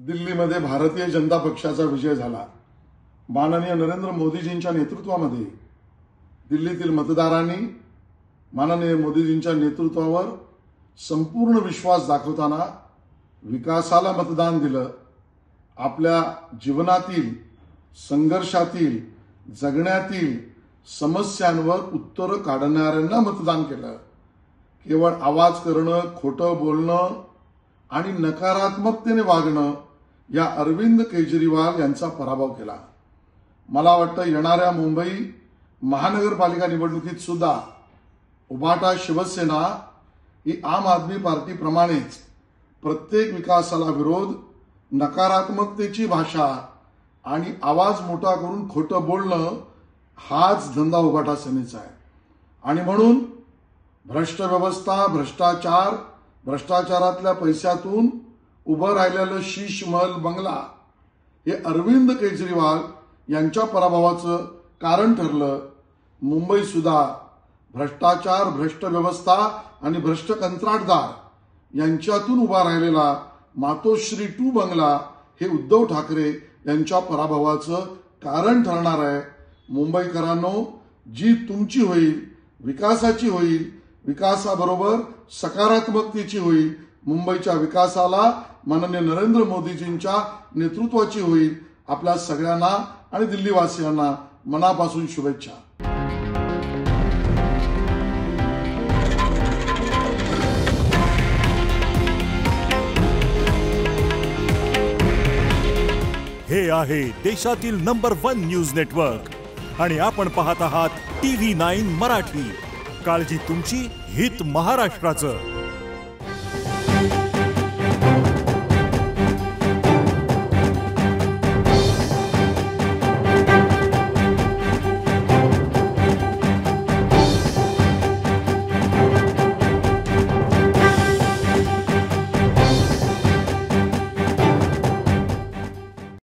दिल्लीमध्ये भारतीय जनता पक्षाचा विजय झाला। माननीय नरेंद्र मोदीजींच्या नेतृत्वामध्ये दिल्लीतील मतदारांनी माननीय मोदीजींच्या नेतृत्वावर संपूर्ण विश्वास दाखवताना विकासाला मतदान दिलं। आपल्या जीवनातील संघर्षातील जगण्यातील समस्यांवर उत्तर काढणाऱ्यांना मतदान केलं। केवळ आवाज करणं, खोटं बोलणं आणि नकारात्मकतेने वागणं या अरविंद केजरीवाल यांचा पराभव केला। मला वाटतं येणाऱ्या मुंबई महानगरपालिका निवडणुकीत सुद्धा उभाटा शिवसेना ही आम आदमी पार्टीप्रमाणेच प्रत्येक विकासाला विरोध, नकारात्मकतेची भाषा आणि आवाज मोठा करून खोटं बोलणं हाच धंदा उभाटा सेनेचा आहे। आणि म्हणून भ्रष्ट व्यवस्था, भ्रष्टाचार, भ्रष्टाचारातल्या पैशातून उभं राहिलेलं शीश महल बंगला हे अरविंद केजरीवाल यांच्या पराभवाचं कारण ठरलं। मुंबई सुद्धा भ्रष्टाचार, भ्रष्ट व्यवस्था आणि भ्रष्ट कंत्राटदार यांच्यातून उभा राहिलेला मातोश्री 2 बंगला हे उद्धव ठाकरे यांच्या पराभवाचं कारण ठरणार आहे। मुंबईकरांनो, जीत तुमची होईल, विकासाची होईल, विकासाबरोबर सकारात्मकतेची होईल। मुंबईच्या विकासाला माननीय नरेंद्र मोदीजींच्या नेतृत्वाची होईल। आपल्या सगळ्यांना आणि दिल्लीवासियांना मनापासून शुभेच्छा। हे आहे देशातील नंबर 1 न्यूज नेटवर्क आणि आपण पाहत आहात TV9 मराठी। काळजी तुमची, हित महाराष्ट्राचं।